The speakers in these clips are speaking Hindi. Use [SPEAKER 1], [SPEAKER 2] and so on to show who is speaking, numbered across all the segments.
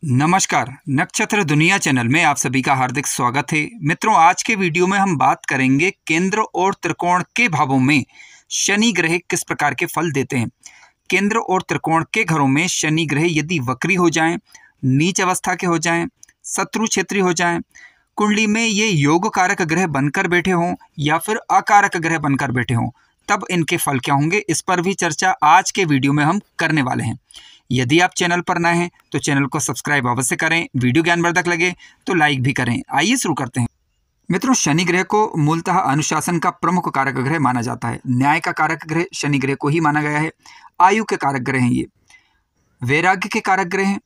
[SPEAKER 1] नमस्कार। नक्षत्र दुनिया चैनल में आप सभी का हार्दिक स्वागत है। मित्रों, आज के वीडियो में हम बात करेंगे केंद्र और त्रिकोण के भावों में शनि ग्रह किस प्रकार के फल देते हैं। केंद्र और त्रिकोण के घरों में शनि ग्रह यदि वक्री हो जाएं, नीच अवस्था के हो जाएं, शत्रु क्षेत्री हो जाएं, कुंडली में ये योग कारक ग्रह बनकर बैठे हों या फिर अकारक ग्रह बनकर बैठे हों, तब इनके फल क्या होंगे, इस पर भी चर्चा आज के वीडियो में हम करने वाले हैं। यदि आप चैनल पर नए हैं तो चैनल को सब्सक्राइब अवश्य करें, वीडियो ज्ञानवर्धक लगे तो लाइक भी करें। आइए शुरू करते हैं। मित्रों, शनि ग्रह को मूलतः अनुशासन का प्रमुख कारक ग्रह माना जाता है। न्याय का कारक ग्रह शनि ग्रह को ही माना गया है। आयु के कारक ग्रह हैं ये, वैराग्य के कारक ग्रह हैं।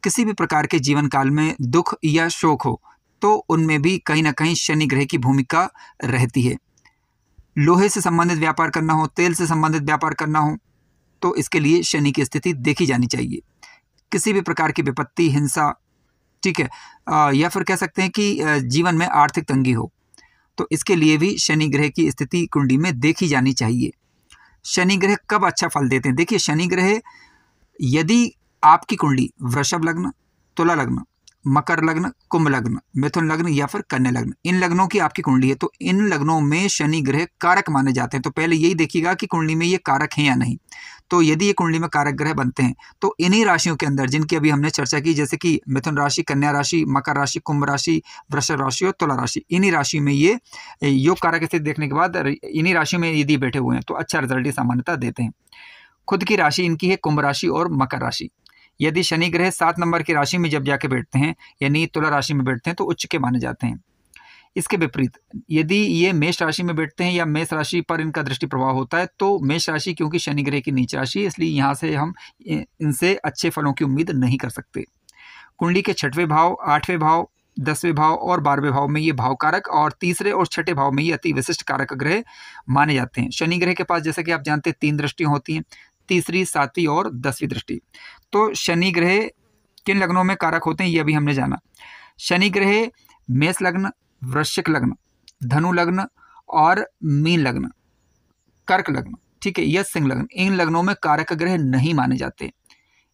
[SPEAKER 1] किसी भी प्रकार के जीवन काल में दुख या शोक हो तो उनमें भी कहीं ना कहीं शनि ग्रह की भूमिका रहती है। लोहे से संबंधित व्यापार करना हो, तेल से संबंधित व्यापार करना हो तो इसके लिए शनि की स्थिति देखी जानी चाहिए। किसी भी प्रकार की विपत्ति, हिंसा, ठीक है, या फिर कह सकते हैं कि जीवन में आर्थिक तंगी हो तो इसके लिए भी शनि ग्रह की स्थिति कुंडली में देखी जानी चाहिए। शनि ग्रह कब अच्छा फल देते हैं? देखिए, शनि ग्रह यदि आपकी कुंडली वृषभ लग्न, तुला लग्न, मकर लग्न, कुंभ लग्न, मिथुन लग्न या फिर कन्या लग्न, इन लग्नों की आपकी कुंडली है तो इन लग्नों में शनि ग्रह कारक माने जाते हैं। तो पहले यही देखिएगा कि कुंडली में ये कारक हैं या नहीं। तो यदि ये कुंडली में कारक ग्रह बनते हैं तो इन्हीं राशियों के अंदर, जिनकी अभी हमने चर्चा की, जैसे कि मिथुन राशि, कन्या राशि, मकर राशि, कुंभ राशि, वृषभ राशि और तुला राशि, इन्हीं राशि में ये योग कारक स्थिति देखने के बाद इन्हीं राशियों में यदि बैठे हुए हैं तो अच्छा रिजल्ट ये सामान्यतः देते हैं। खुद की राशि इनकी है कुंभ राशि और मकर राशि। यदि शनि ग्रह 7 नंबर की राशि में जब जाके बैठते हैं यानी तुला राशि में बैठते हैं तो उच्च के माने जाते हैं। इसके विपरीत यदि ये मेष राशि में बैठते हैं या मेष राशि पर इनका दृष्टि प्रभाव होता है तो मेष राशि क्योंकि शनि ग्रह की नीच राशि है, इसलिए यहाँ से हम इनसे अच्छे फलों की उम्मीद नहीं कर सकते। कुंडली के 6वें भाव, 8वें भाव, 10वें भाव और 12वें भाव में ये भाव कारक और तीसरे और छठे भाव में ये अति विशिष्ट कारक ग्रह माने जाते हैं। शनि ग्रह के पास, जैसे कि आप जानते हैं, 3 दृष्टियां होती हैं, तीसरी, 7वीं और 10वीं दृष्टि। तो शनि ग्रह किन लग्नों में कारक होते हैं ये अभी हमने जाना। शनि ग्रह मेष लग्न, वृश्चिक लग्न, धनु लग्न और मीन लग्न, कर्क लग्न, ठीक है, या सिंह लग्न, इन लग्नों में कारक ग्रह नहीं माने जाते।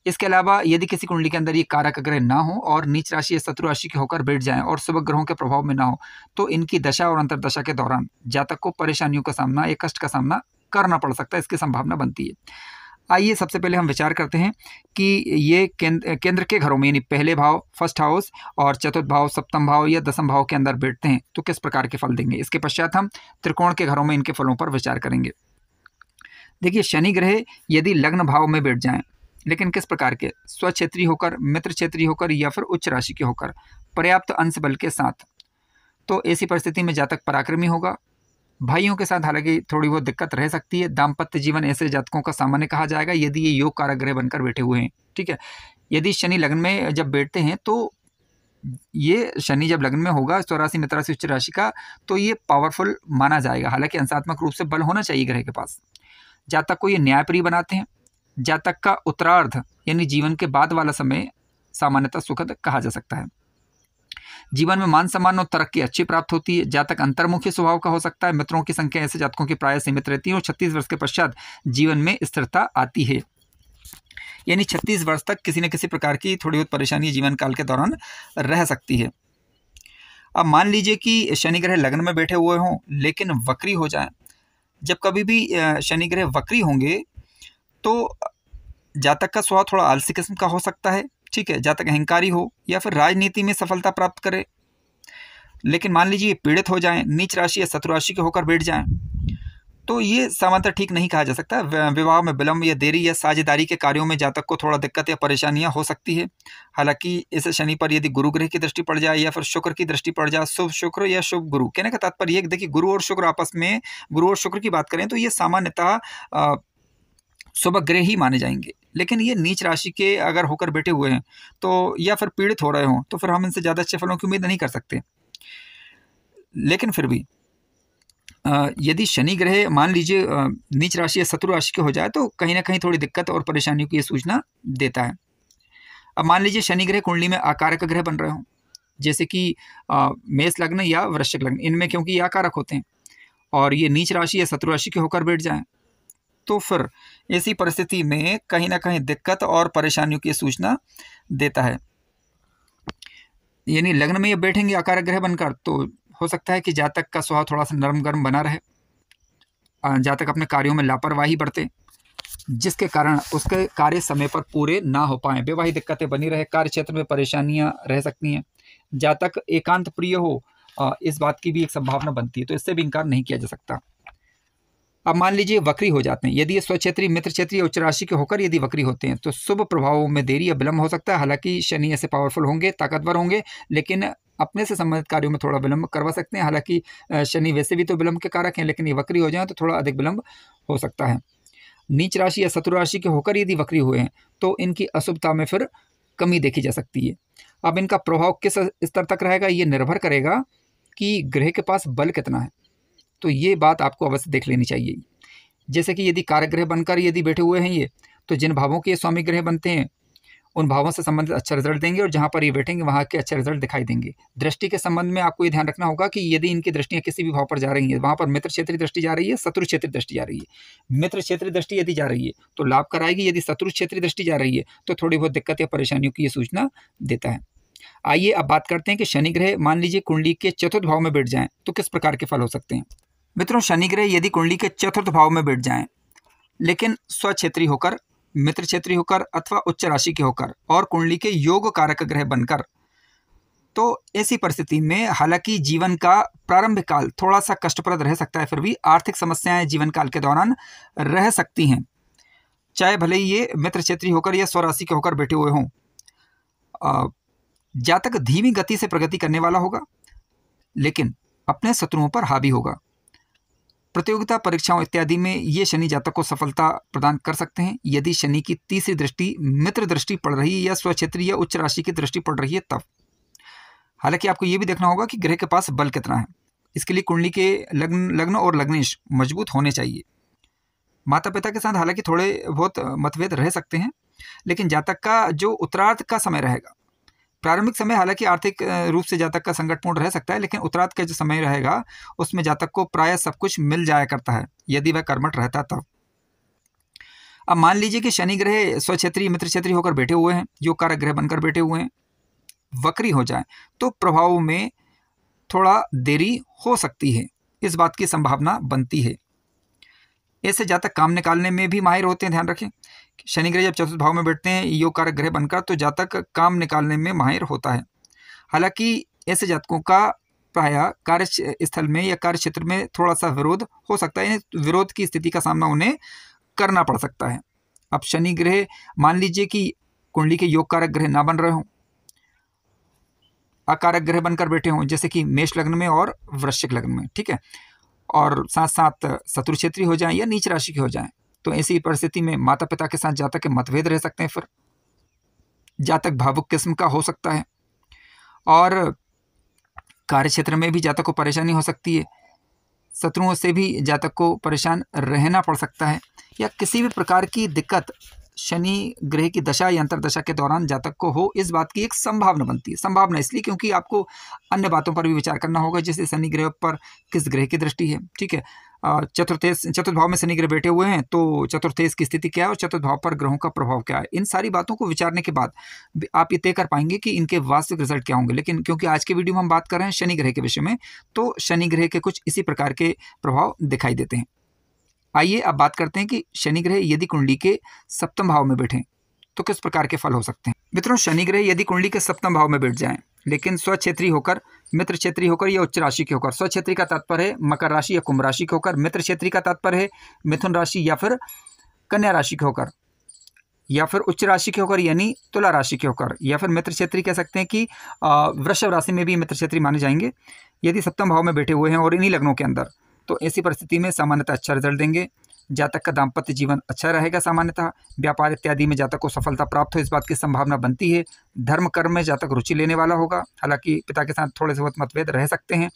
[SPEAKER 1] इसके अलावा यदि किसी कुंडली के अंदर ये कारक ग्रह ना हो और नीच राशि या शत्रु राशि के होकर बैठ जाएं और शुभ ग्रहों के प्रभाव में ना हो तो इनकी दशा और अंतर्दशा के दौरान जातक को परेशानियों का सामना या कष्ट का सामना करना पड़ सकता है, इसकी संभावना बनती है। आइए सबसे पहले हम विचार करते हैं कि ये केंद्र के घरों में यानी पहले भाव, फर्स्ट हाउस, और चतुर्थ भाव, सप्तम भाव या दसम भाव के अंदर बैठते हैं तो किस प्रकार के फल देंगे। इसके पश्चात हम त्रिकोण के घरों में इनके फलों पर विचार करेंगे। देखिए, शनि ग्रह यदि लग्न भाव में बैठ जाएं, लेकिन किस प्रकार के, स्वक्षेत्री होकर, मित्र क्षेत्री होकर या फिर उच्च राशि के होकर, पर्याप्त अंश बल के साथ, तो ऐसी परिस्थिति में जातक पराक्रमी होगा। भाइयों के साथ हालांकि थोड़ी बहुत दिक्कत रह सकती है। दाम्पत्य जीवन ऐसे जातकों का सामान्य कहा जाएगा यदि ये योग कारक ग्रह बनकर बैठे हुए हैं, ठीक है। यदि शनि लग्न में जब बैठते हैं तो ये शनि जब लग्न में होगा स्वराशि, मित्र राशि, उच्च राशि का, तो ये पावरफुल माना जाएगा। हालांकि अंशात्मक रूप से बल होना चाहिए ग्रह के पास। जातक को ये न्यायप्रिय बनाते हैं। जातक का उत्तरार्ध यानी जीवन के बाद वाला समय सामान्यतः सुखद कहा जा सकता है। जीवन में मान सम्मान और तरक्की अच्छी प्राप्त होती है। जातक अंतर्मुखी स्वभाव का हो सकता है। मित्रों की संख्या ऐसे जातकों की प्राय सीमित रहती है और 36 वर्ष के पश्चात जीवन में स्थिरता आती है। यानी 36 वर्ष तक किसी न किसी प्रकार की थोड़ी बहुत परेशानी जीवन काल के दौरान रह सकती है। अब मान लीजिए कि शनि ग्रह लग्न में बैठे हुए हों लेकिन वक्री हो जाए। जब कभी भी शनि ग्रह वक्री होंगे तो जातक का स्वभाव थोड़ा आलसी किस्म का हो सकता है, ठीक है। जातक अहंकारी हो या फिर राजनीति में सफलता प्राप्त करे। लेकिन मान लीजिए पीड़ित हो जाएं, नीच राशि या शत्रु राशि के होकर बैठ जाएं, तो ये सामान्यतः ठीक नहीं कहा जा सकता। विवाह में विलंब या देरी या साझेदारी के कार्यों में जातक को थोड़ा दिक्कत या परेशानियां हो सकती है। हालांकि इस शनि पर यदि गुरु ग्रह की दृष्टि पड़ जाए या फिर शुक्र की दृष्टि पड़ जाए, शुभ शुक्र या शुभ गुरु, कहने का तात्पर्य यह, देखिए, गुरु और शुक्र आपस में, गुरु और शुक्र की बात करें तो ये सामान्यतः शुभ ग्रह ही माने जाएंगे। लेकिन ये नीच राशि के अगर होकर बैठे हुए हैं तो या फिर पीड़ित हो रहे हों तो फिर हम इनसे ज़्यादा अच्छे फलों की उम्मीद नहीं कर सकते। लेकिन फिर भी यदि शनि ग्रह मान लीजिए नीच राशि या शत्रु राशि के हो जाए तो कहीं ना कहीं थोड़ी दिक्कत और परेशानियों की ये सूचना देता है। अब मान लीजिए शनि ग्रह कुंडली में आकारक ग्रह बन रहे हों, जैसे कि मेष लग्न या वृश्चिक लग्न, इनमें क्योंकि ये आकारक होते हैं और ये नीच राशि या शत्रु राशि के होकर बैठ जाएं तो फिर ऐसी परिस्थिति में कहीं ना कहीं दिक्कत और परेशानियों की सूचना देता है। यानी लग्न में ये बैठेंगे आकार ग्रह बनकर, तो हो सकता है कि जातक का स्वभाव थोड़ा सा नरम गरम बना रहे, जातक अपने कार्यों में लापरवाही बरते, जिसके कारण उसके कार्य समय पर पूरे ना हो पाए, वैवाहिक दिक्कतें बनी रहे, कार्य क्षेत्र में परेशानियां रह सकती हैं, जातक एकांत प्रिय हो, इस बात की भी एक संभावना बनती है, तो इससे भी इनकार नहीं किया जा सकता। अब मान लीजिए वक्री हो जाते हैं, यदि ये स्वक्षेत्री, मित्र क्षेत्रीय, उच्च राशि के होकर यदि वक्री होते हैं तो शुभ प्रभावों में देरी या विलंब हो सकता है। हालांकि शनि ऐसे पावरफुल होंगे, ताकतवर होंगे, लेकिन अपने से संबंधित कार्यों में थोड़ा विलंब करवा सकते हैं। हालांकि शनि वैसे भी तो विलंब के कारक हैं, लेकिन ये वक्री हो जाए तो थोड़ा अधिक विलंब हो सकता है। नीच राशि या शत्रु राशि के होकर यदि वक्री हुए हैं तो इनकी अशुभता में फिर कमी देखी जा सकती है। अब इनका प्रभाव किस स्तर तक रहेगा, ये निर्भर करेगा कि ग्रह के पास बल कितना है, तो ये बात आपको अवश्य देख लेनी चाहिए। जैसे कि यदि कारक ग्रह बनकर यदि बैठे हुए हैं ये, तो जिन भावों के स्वामी ग्रह बनते हैं उन भावों से संबंधित अच्छा रिजल्ट देंगे, और जहाँ पर ये बैठेंगे वहाँ के अच्छे रिजल्ट दिखाई देंगे। दृष्टि के संबंध में आपको ये ध्यान रखना होगा कि यदि इनकी दृष्टियाँ किसी भी भाव पर जा रही हैं, वहाँ पर मित्र क्षेत्रीय दृष्टि जा रही है, शत्रु क्षेत्रीय दृष्टि जा रही है। मित्र क्षेत्रीय दृष्टि यदि जा रही है तो लाभ कराएगी, यदि शत्रु क्षेत्रीय दृष्टि जा रही है तो थोड़ी बहुत दिक्कत या परेशानियों की ये सूचना देता है। आइए अब बात करते हैं कि शनि ग्रह मान लीजिए कुंडली के चतुर्थ भाव में बैठ जाएं तो किस प्रकार के फल हो सकते हैं। मित्रों, शनि ग्रह यदि कुंडली के चतुर्थ भाव में बैठ जाएं, लेकिन स्वक्षेत्रीय होकर, मित्र क्षेत्रीय होकर अथवा उच्च राशि के होकर और कुंडली के योग कारक ग्रह बनकर, तो ऐसी परिस्थिति में हालांकि जीवन का प्रारंभिक काल थोड़ा सा कष्टप्रद रह सकता है, फिर भी आर्थिक समस्याएं जीवन काल के दौरान रह सकती हैं, चाहे भले ही ये मित्र क्षेत्रीय होकर या स्वराशि के होकर बैठे हुए हों। जातक धीमी गति से प्रगति करने वाला होगा, लेकिन अपने शत्रुओं पर हावी होगा। प्रतियोगिता परीक्षाओं इत्यादि में ये शनि जातक को सफलता प्रदान कर सकते हैं। यदि शनि की तीसरी दृष्टि मित्र दृष्टि पड़ रही है या स्वक्षेत्रीय या उच्च राशि की दृष्टि पड़ रही है तब। हालांकि आपको ये भी देखना होगा कि ग्रह के पास बल कितना है। इसके लिए कुंडली के लग्न और लग्नेश मजबूत होने चाहिए। माता पिता के साथ हालांकि थोड़े बहुत मतभेद रह सकते हैं, लेकिन जातक का जो उत्तरार्ध का समय रहेगा, प्रारंभिक समय हालांकि आर्थिक रूप से जातक का संकटपूर्ण रह सकता है, लेकिन उत्तरार्ध का जो समय रहेगा उसमें जातक को प्रायः सब कुछ मिल जाया करता है, यदि वह कर्मठ रहता तब। अब मान लीजिए कि शनि ग्रह स्वक्षेत्रीय मित्र क्षेत्रीय होकर बैठे हुए हैं, योग कारक ग्रह बनकर बैठे हुए हैं, वक्री हो जाए तो प्रभाव में थोड़ा देरी हो सकती है, इस बात की संभावना बनती है। ऐसे जातक काम निकालने में भी माहिर होते हैं। ध्यान रखें, शनि ग्रह जब चतुर्थ भाव में बैठते हैं योग कारक ग्रह बनकर, तो जातक काम निकालने में माहिर होता है। हालांकि ऐसे जातकों का प्रायः कार्यस्थल में या कार्य क्षेत्र में थोड़ा सा विरोध हो सकता है, विरोध की स्थिति का सामना उन्हें करना पड़ सकता है। अब शनि ग्रह मान लीजिए कि कुंडली के योग कारक ग्रह ना बन रहे हों, अकारक ग्रह बनकर बैठे हों, जैसे कि मेष लग्न में और वृश्चिक लग्न में, ठीक है, और साथ साथ शत्रु क्षेत्रीय हो जाएं या नीच राशि के हो जाएं, तो ऐसी परिस्थिति में माता पिता के साथ जातक के मतभेद रह सकते हैं। फिर जातक भावुक किस्म का हो सकता है, और कार्य क्षेत्र में भी जातक को परेशानी हो सकती है। शत्रुओं से भी जातक को परेशान रहना पड़ सकता है, या किसी भी प्रकार की दिक्कत शनि ग्रह की दशा या अंतरदशा के दौरान जातक को हो, इस बात की एक संभावना बनती है। संभावना इसलिए क्योंकि आपको अन्य बातों पर भी विचार करना होगा, जैसे शनि ग्रह पर किस ग्रह की दृष्टि है, ठीक है, चतुर्थ भाव में शनि ग्रह बैठे हुए हैं तो चतुर्थेश की स्थिति क्या है और चतुर्थ भाव पर ग्रहों का प्रभाव क्या है। इन सारी बातों को विचारने के बाद आप ये तय कर पाएंगे कि इनके वास्तविक रिजल्ट क्या होंगे। लेकिन क्योंकि आज के वीडियो में हम बात कर रहे हैं शनि ग्रह के विषय में, तो शनि ग्रह के कुछ इसी प्रकार के प्रभाव दिखाई देते हैं। आइए अब बात करते हैं कि शनि ग्रह यदि कुंडली के सप्तम भाव में बैठे तो किस प्रकार के फल हो सकते हैं। मित्रों, शनि ग्रह यदि कुंडली के सप्तम भाव में बैठ जाएं, लेकिन स्वक्षेत्रीय होकर, मित्र क्षेत्रीय होकर या उच्च राशि के होकर, स्वक्षेत्रीय का तात्पर्य है मकर राशि या कुंभ राशि के होकर, मित्र क्षेत्रीय का तात्पर्य है मिथुन राशि या फिर कन्या राशि के होकर, या फिर उच्च राशि के होकर यानी तुला राशि के होकर, या फिर मित्र क्षेत्रीय कह सकते हैं कि वृषभ राशि में भी मित्र क्षेत्रीय माने जाएंगे, यदि सप्तम भाव में बैठे हुए हैं और इन्हीं लग्नों के अंदर, तो ऐसी परिस्थिति में सामान्यतः अच्छा रिजल्ट देंगे। जातक का दाम्पत्य जीवन अच्छा रहेगा, सामान्यतः व्यापार इत्यादि में जातक को सफलता प्राप्त हो, इस बात की संभावना बनती है। धर्म कर्म में जातक रुचि लेने वाला होगा, हालांकि पिता के साथ थोड़े से बहुत मतभेद रह सकते हैं,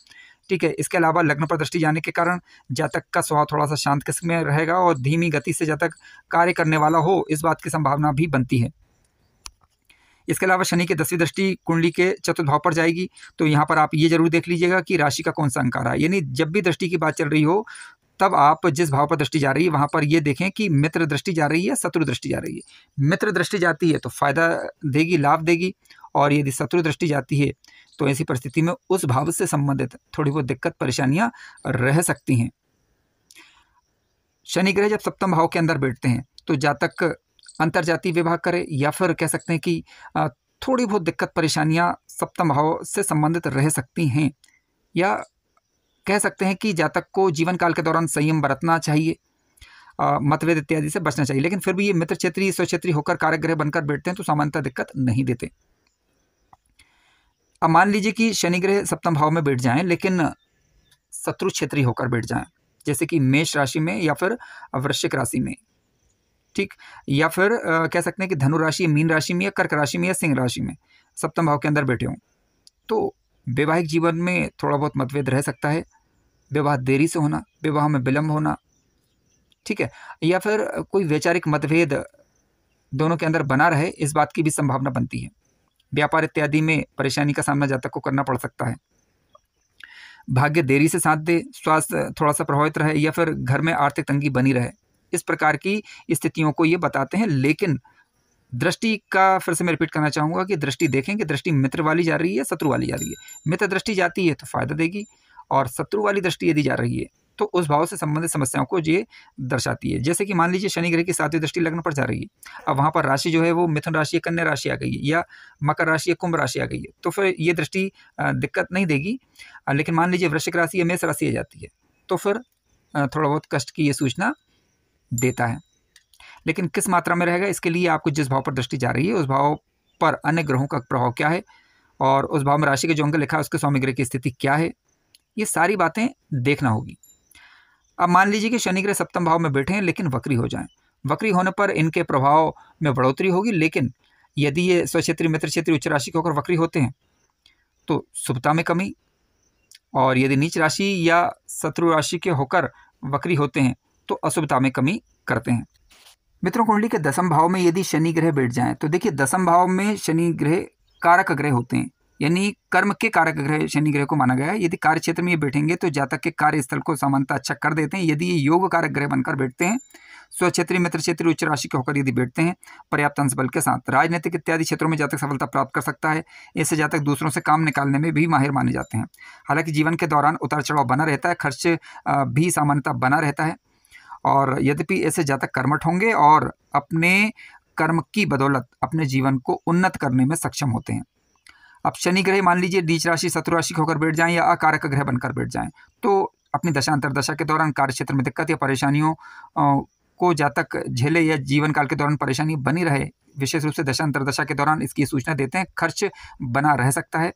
[SPEAKER 1] ठीक है। इसके अलावा लग्न पर दृष्टि जाने के कारण जातक का स्वभाव थोड़ा सा शांत किस्म में रहेगा और धीमी गति से जातक कार्य करने वाला हो, इस बात की संभावना भी बनती है। इसके अलावा शनि की 10वीं दृष्टि कुंडली के चतुर्थ भाव पर जाएगी, तो यहाँ पर आप ये जरूर देख लीजिएगा कि राशि का कौन सा अंक आ रहा है। यानी जब भी दृष्टि की बात चल रही हो तब आप जिस भाव पर दृष्टि जा रही है वहाँ पर ये देखें कि मित्र दृष्टि जा रही है, शत्रु दृष्टि जा रही है। मित्र दृष्टि जाती है तो फायदा देगी, लाभ देगी, और यदि शत्रु दृष्टि जाती है तो ऐसी परिस्थिति में उस भाव से संबंधित थोड़ी बहुत दिक्कत परेशानियां रह सकती हैं। शनि ग्रह जब सप्तम भाव के अंदर बैठते हैं तो जातक अंतर्जातीय विवाह करे या फिर कह सकते हैं कि थोड़ी बहुत दिक्कत परेशानियां सप्तम भाव से संबंधित रह सकती हैं, या कह सकते हैं कि जातक को जीवन काल के दौरान संयम बरतना चाहिए, मतभेद इत्यादि से बचना चाहिए। लेकिन फिर भी ये मित्र क्षेत्रीय स्वक्षेत्रीय होकर कारक ग्रह बनकर बैठते हैं तो सामान्यतः दिक्कत नहीं देते। अब मान लीजिए कि शनि ग्रह सप्तम भाव में बैठ जाएं लेकिन शत्रु क्षेत्रीय होकर बैठ जाएं, जैसे कि मेष राशि में या फिर वृश्चिक राशि में, ठीक, या फिर कह सकते हैं कि धनु राशि, मीन राशि में या कर्क राशि में या सिंह राशि में सप्तम भाव के अंदर बैठे हों, तो वैवाहिक जीवन में थोड़ा बहुत मतभेद रह सकता है, विवाह देरी से होना, विवाह में विलंब होना, ठीक है, या फिर कोई वैचारिक मतभेद दोनों के अंदर बना रहे, इस बात की भी संभावना बनती है। व्यापार इत्यादि में परेशानी का सामना जातक को करना पड़ सकता है। भाग्य देरी से साथ दे, स्वास्थ्य थोड़ा सा प्रभावित रहे या फिर घर में आर्थिक तंगी बनी रहे, इस प्रकार की स्थितियों को ये बताते हैं। लेकिन दृष्टि का फिर से मैं रिपीट करना चाहूँगा कि दृष्टि देखें कि दृष्टि मित्र वाली जा रही है, शत्रु वाली जा रही है। मित्र दृष्टि जाती है तो फायदा देगी, और शत्रु वाली दृष्टि यदि जा रही है तो उस भाव से संबंधित समस्याओं को ये दर्शाती है। जैसे कि मान लीजिए शनि ग्रह की 7वीं दृष्टि लग्न पर जा रही है, अब वहाँ पर राशि जो है वो मिथुन राशि या कन्या राशि आ गई है, या मकर राशि या कुंभ राशि आ गई है, तो फिर ये दृष्टि दिक्कत नहीं देगी। लेकिन मान लीजिए वृश्चिक राशि या मेष राशि आ जाती है तो फिर थोड़ा बहुत कष्ट की ये सूचना देता है। लेकिन किस मात्रा में रहेगा, इसके लिए आपको जिस भाव पर दृष्टि जा रही है उस भाव पर अन्य ग्रहों का प्रभाव क्या है, और उस भाव में राशि के जो अंक लिखा है उसके स्वामी ग्रह की स्थिति क्या है, ये सारी बातें देखना होगी। अब मान लीजिए कि शनि ग्रह सप्तम भाव में बैठे हैं लेकिन वक्री हो जाएं, वक्री होने पर इनके प्रभाव में बढ़ोतरी होगी। लेकिन यदि ये स्वक्षेत्रीय, मित्र क्षेत्रीय, उच्च राशि के होकर वक्री होते हैं तो शुभता में कमी, और यदि नीच राशि या शत्रु राशि के होकर वक्री होते हैं तो अशुभता में कमी करते हैं। मित्रों, कुंडली के दसम भाव में यदि शनि ग्रह बैठ जाएं तो देखिए दसम भाव में शनि ग्रह कारक ग्रह होते हैं, यानी कर्म के कारक ग्रह शनि ग्रह को माना गया है। यदि कार्य क्षेत्र में ये बैठेंगे तो जातक के कार्यस्थल को सामान्यतः अच्छा कर देते हैं। यदि ये योग कारक ग्रह बनकर बैठते हैं, स्वक्षेत्रीय, मित्र क्षेत्रीय, उच्च राशि के होकर यदि बैठते हैं पर्याप्त अंश बल के साथ, राजनीतिक इत्यादि क्षेत्रों में जातक सफलता प्राप्त कर सकता है। इससे जातक दूसरों से काम निकालने में भी माहिर माने जाते हैं। हालांकि जीवन के दौरान उतार चढ़ाव बना रहता है, खर्च भी सामान्यतः बना रहता है, और यद्यपि ऐसे जातक कर्मठ होंगे और अपने कर्म की बदौलत अपने जीवन को उन्नत करने में सक्षम होते हैं। अब शनि ग्रह मान लीजिए नीच राशि, शत्रु राशि होकर बैठ जाएं या अकारक ग्रह बनकर बैठ जाएं तो अपनी दशा अंतर्दशा के दौरान कार्य क्षेत्र में दिक्कत या परेशानियों को जातक झेले, या जीवन काल के दौरान परेशानी बनी रहे, विशेष रूप से दशा अंतर्दशा के दौरान इसकी सूचना देते हैं। खर्च बना रह सकता है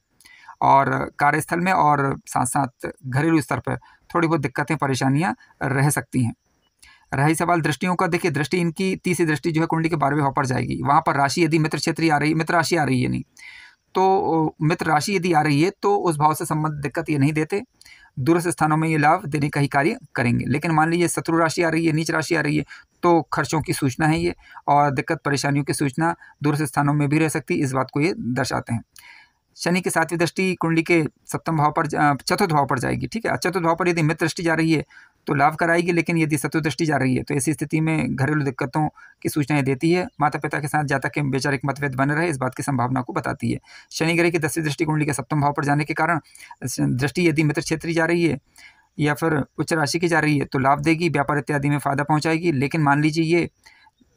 [SPEAKER 1] और कार्यस्थल में और साथ साथ घरेलू स्तर पर थोड़ी बहुत दिक्कतें, परेशानियां रह सकती हैं। रही सवाल दृष्टियों का, देखिए दृष्टि इनकी तीसरी दृष्टि जो है कुंडली के 12वें भाव पर जाएगी। वहाँ पर राशि यदि मित्र क्षेत्रीय आ रही है, मित्र राशि आ रही है नहीं तो मित्र राशि यदि आ रही है तो उस भाव से संबंधित दिक्कत ये नहीं देते, दूरस्थ स्थानों में ये लाभ देने का ही कार्य करेंगे। लेकिन मान लीजिए शत्रु राशि आ रही है, नीच राशि आ रही है तो खर्चों की सूचना है ये, और दिक्कत परेशानियों की सूचना दूरस्थ स्थानों में भी रह सकती है, इस बात को ये दर्शाते हैं। शनि की 7वीं दृष्टि कुंडली के सप्तम भाव पर, चतुर्थ भाव पर जाएगी, ठीक है। चतुर्थ भाव पर यदि मित्र दृष्टि जा रही है तो लाभ कराएगी, लेकिन यदि शत्रु दृष्टि जा रही है तो ऐसी स्थिति में घरेलू दिक्कतों की सूचनाएं देती है। माता पिता के साथ जातक के वैचारिक मतभेद बने रहे, इस बात की संभावना को बताती है। शनि ग्रह की 10वीं दृष्टि कुंडली के सप्तम भाव पर जाने के कारण दृष्टि यदि मित्र क्षेत्रीय जा रही है या फिर उच्च राशि की जा रही है तो लाभ देगी, व्यापार इत्यादि में फायदा पहुंचाएगी। लेकिन मान लीजिए ये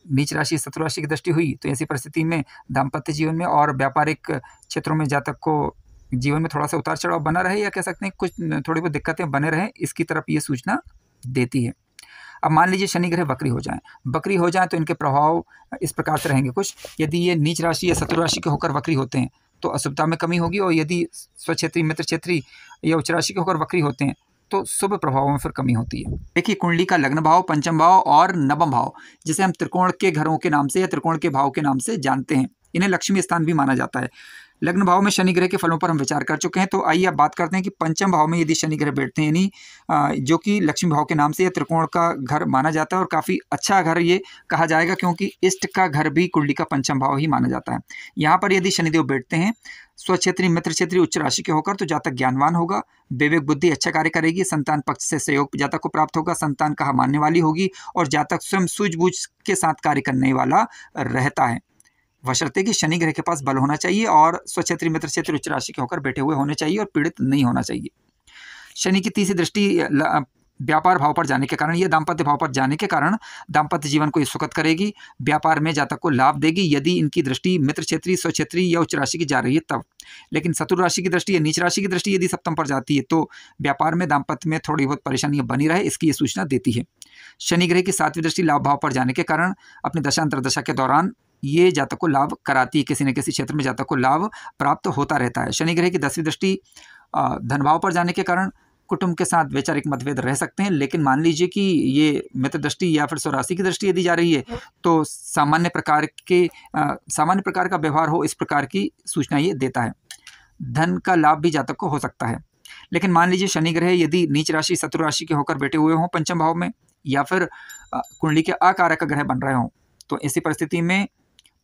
[SPEAKER 1] नीच राशि, शत्रु राशि की दृष्टि हुई तो ऐसी परिस्थिति में दाम्पत्य जीवन में और व्यापारिक क्षेत्रों में जातक को जीवन में थोड़ा सा उतार चढ़ाव बना रहे, या कह सकते हैं कुछ थोड़ी बहुत दिक्कतें बने रहे, इसकी तरफ ये सूचना देती है। अब मान लीजिए शनि ग्रह वक्री हो जाएं, बकरी हो जाएं तो इनके प्रभाव इस प्रकार से रहेंगे कुछ। यदि ये नीच राशि या शत्रु राशि के होकर वक्री होते हैं तो अशुभता में कमी होगी, और यदि स्वक्षेत्रीय, मित्र क्षेत्रीय या उच्च राशि के होकर वक्री होते हैं तो शुभ प्रभावों में फिर कमी होती है। देखिए कुंडली का लग्न भाव, पंचम भाव और नवम भाव, जिसे हम त्रिकोण के घरों के नाम से या त्रिकोण के भाव के नाम से जानते हैं, इन्हें लक्ष्मी स्थान भी माना जाता है। लग्न भाव में शनि ग्रह के फलों पर हम विचार कर चुके हैं, तो आइए अब बात करते हैं कि पंचम भाव में यदि शनि ग्रह बैठते हैं, यानी जो कि लक्ष्मी भाव के नाम से या त्रिकोण का घर माना जाता है, और काफ़ी अच्छा घर ये कहा जाएगा क्योंकि इष्ट का घर भी कुंडली का पंचम भाव ही माना जाता है। यहाँ पर यदि शनिदेव बैठते हैं स्वक्षेत्रीय, मित्र क्षेत्रीय, उच्च राशि के होकर तो जातक ज्ञानवान होगा, विवेक बुद्धि अच्छा कार्य करेगी, संतान पक्ष से सहयोग जातक को प्राप्त होगा, संतान कहा मानने वाली होगी, और जातक स्वयं सूझबूझ के साथ कार्य करने वाला रहता है। बशर्ते कि शनि ग्रह के पास बल होना चाहिए और स्वक्षेत्री मित्र क्षेत्र उच्च राशि के होकर बैठे हुए होने चाहिए और पीड़ित नहीं होना चाहिए। शनि की तीसरी दृष्टि व्यापार भाव पर जाने के कारण, यह दाम्पत्य भाव पर जाने के कारण दाम्पत्य जीवन को सुखद करेगी, व्यापार में जातक को लाभ देगी यदि इनकी दृष्टि मित्र क्षेत्रीय, स्वक्षेत्रीय या उच्च राशि की जा रही है तब। लेकिन शत्रु राशि की दृष्टि या नीच राशि की दृष्टि यदि सप्तम पर जाती है तो व्यापार में दाम्पत्य में थोड़ी बहुत परेशानियां बनी रहे, इसकी ये सूचना देती है। शनि ग्रह की सातवीं दृष्टि लाभ भाव पर जाने के कारण अपनी दशा अंतर्दशा के दौरान ये जातक को लाभ कराती है, किसी न किसी क्षेत्र में जातक को लाभ प्राप्त होता रहता है। शनि ग्रह की 10वीं दृष्टि धन भाव पर जाने के कारण कुटुंब के साथ वैचारिक मतभेद रह सकते हैं, लेकिन मान लीजिए कि ये मित्र दृष्टि या फिर स्वराशि की दृष्टि यदि जा रही है तो सामान्य प्रकार का व्यवहार हो, इस प्रकार की सूचना ये देता है। धन का लाभ भी जातक को हो सकता है। लेकिन मान लीजिए शनि ग्रह यदि नीच राशि शत्रु राशि के होकर बैठे हुए हों पंचम भाव में, या फिर कुंडली के अकारक ग्रह बन रहे हों, तो ऐसी परिस्थिति में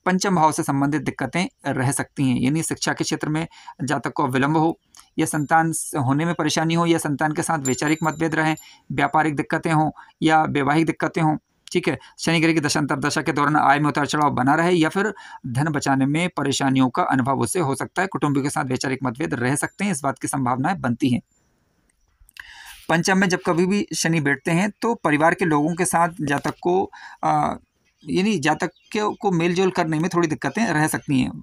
[SPEAKER 1] पंचम भाव से संबंधित दिक्कतें रह सकती हैं। यानी शिक्षा के क्षेत्र में जातक को विलंब हो, या संतान होने में परेशानी हो, या संतान के साथ वैचारिक मतभेद रहें, व्यापारिक दिक्कतें हों या वैवाहिक दिक्कतें हों। ठीक है, शनि ग्रह की दशा अंतर्दशा के दौरान आय में उतार चढ़ाव बना रहे, या फिर धन बचाने में परेशानियों का अनुभव उससे हो सकता है। कुटुंबियों के साथ वैचारिक मतभेद रह सकते हैं, इस बात की संभावनाएं बनती हैं। पंचम में जब कभी भी शनि बैठते हैं तो परिवार के लोगों के साथ जातक को यानी जातक को मेलजोल करने में थोड़ी दिक्कतें रह सकती हैं।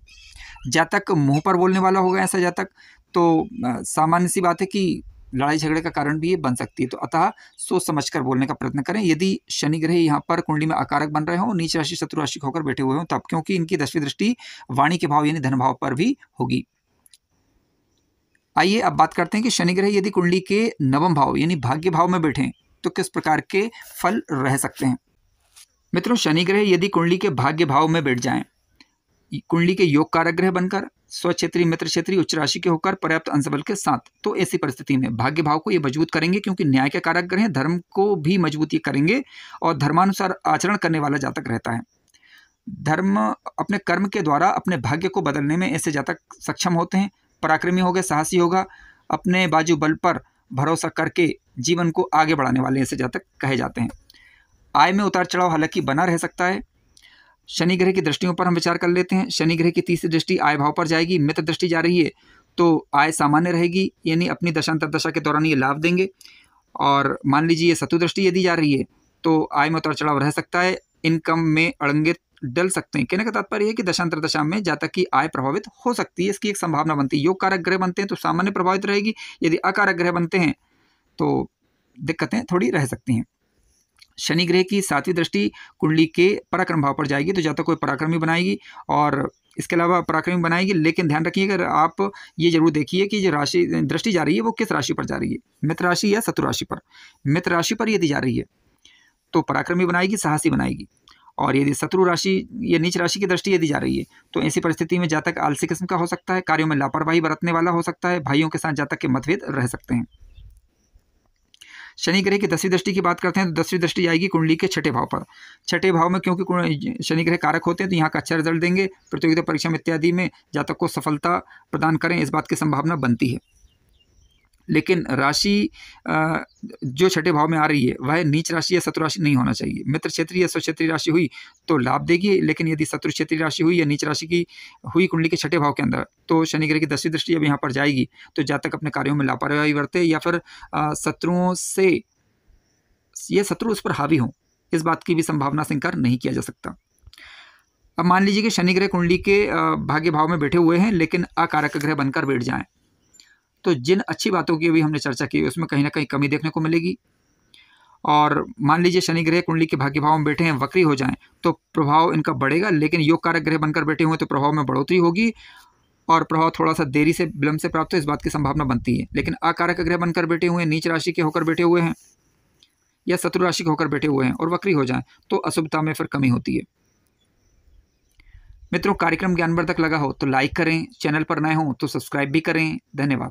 [SPEAKER 1] जातक मुंह पर बोलने वाला होगा ऐसा जातक, तो सामान्य सी बात है कि लड़ाई झगड़े का कारण भी ये बन सकती है। तो अतः सोच समझकर बोलने का प्रयत्न करें यदि शनि ग्रह यहाँ पर कुंडली में अकारक बन रहे हों, नीच राशि शत्रु राशि होकर बैठे हुए हों तब, क्योंकि इनकी 10वीं दृष्टि वाणी के भाव यानी धन भाव पर भी होगी। आइए अब बात करते हैं कि शनि ग्रह यदि कुंडली के नवम भाव यानी भाग्य भाव में बैठे तो किस प्रकार के फल रह सकते हैं। मित्रों, शनि ग्रह यदि कुंडली के भाग्य भाव में बैठ जाएं, कुंडली के योग कारक ग्रह बनकर स्वक्षेत्रीय मित्र क्षेत्रीय उच्च राशि के होकर पर्याप्त अंशबल के साथ, तो ऐसी परिस्थिति में भाग्य भाव को ये मजबूत करेंगे, क्योंकि न्याय के कारक ग्रह धर्म को भी मजबूत करेंगे और धर्मानुसार आचरण करने वाला जातक रहता है। धर्म अपने कर्म के द्वारा अपने भाग्य को बदलने में ऐसे जातक सक्षम होते हैं। पराक्रमी होगा, साहसी होगा, अपने बाजू बल पर भरोसा करके जीवन को आगे बढ़ाने वाले ऐसे जातक कहे जाते हैं। आय में उतार चढ़ाव हालांकि बना रह सकता है। शनि ग्रह की दृष्टियों पर हम विचार कर लेते हैं। शनि ग्रह की तीसरी दृष्टि आय भाव पर जाएगी, मित्र दृष्टि जा रही है तो आय सामान्य रहेगी, यानी अपनी दशांतरदशा के दौरान ये लाभ देंगे। और मान लीजिए ये शत्रु दृष्टि यदि जा रही है तो आय में उतार चढ़ाव रह सकता है, इनकम में अड़ंगे डल सकते हैं। कहने का तात्पर्य है कि दशांतरदशा में जातक की आय प्रभावित हो सकती है, इसकी एक संभावना बनती है। योग कारक ग्रह बनते हैं तो सामान्य प्रभावित रहेगी, यदि अकारक ग्रह बनते हैं तो दिक्कतें थोड़ी रह सकती हैं। शनि ग्रह की 7वीं दृष्टि कुंडली के पराक्रम भाव पर जाएगी तो जातक को पराक्रमी बनाएगी, और इसके अलावा पराक्रमी बनाएगी। लेकिन ध्यान रखिएगा, आप ये जरूर देखिए कि जो राशि दृष्टि जा रही है वो किस राशि पर जा रही है, मित्र राशि या शत्रु राशि पर। मित्र राशि पर यदि जा रही है तो पराक्रमी बनाएगी, साहसी बनाएगी, और यदि शत्रु राशि या नीच राशि की दृष्टि यदि जा रही है तो ऐसी परिस्थिति में जातक आलसी किस्म का हो सकता है, कार्यों में लापरवाही बरतने वाला हो सकता है, भाइयों के साथ जातक के मतभेद रह सकते हैं। शनि ग्रह की 10वीं दृष्टि की बात करते हैं तो 10वीं दृष्टि आएगी कुंडली के छठे भाव पर। छठे भाव में क्योंकि शनि ग्रह कारक होते हैं तो यहाँ का अच्छा रिजल्ट देंगे, प्रतियोगिता परीक्षा इत्यादि में जातक को सफलता प्रदान करें, इस बात की संभावना बनती है। लेकिन राशि जो छठे भाव में आ रही है वह नीच राशि या शत्रु राशि नहीं होना चाहिए। मित्र क्षेत्रीय या स्वक्षेत्रीय राशि हुई तो लाभ देगी, लेकिन यदि शत्रु क्षेत्रीय राशि हुई या नीच राशि की हुई कुंडली के छठे भाव के अंदर तो शनि ग्रह की 10वीं दृष्टि अब यहाँ पर जाएगी तो जातक अपने कार्यों में लापरवाही बरते, या फिर शत्रुओं से ये शत्रु उस पर हावी हों, इस बात की भी संभावना से इनकार नहीं किया जा सकता। अब मान लीजिए कि शनि ग्रह कुंडली के भाग्य भाव में बैठे हुए हैं लेकिन अकारक ग्रह बनकर बैठ जाएं, तो जिन अच्छी बातों की अभी हमने चर्चा की उसमें कहीं ना कहीं कमी देखने को मिलेगी। और मान लीजिए शनि ग्रह कुंडली के भाग्य भाव में बैठे हैं, वक्री हो जाएं तो प्रभाव इनका बढ़ेगा, लेकिन योग कारक ग्रह बनकर बैठे हुए तो प्रभाव में बढ़ोतरी होगी और प्रभाव थोड़ा सा देरी से विलंब से प्राप्त हो, इस बात की संभावना बनती है। लेकिन अकारक ग्रह बनकर बैठे हुए हैं, नीच राशि के होकर बैठे हुए हैं या शत्रु राशि के होकर बैठे हुए हैं और वक्री हो जाएं तो अशुभता में फिर कमी होती है। मित्रों, कार्यक्रम ज्ञानवर्धक लगा हो तो लाइक करें, चैनल पर नए हो तो सब्सक्राइब भी करें। धन्यवाद।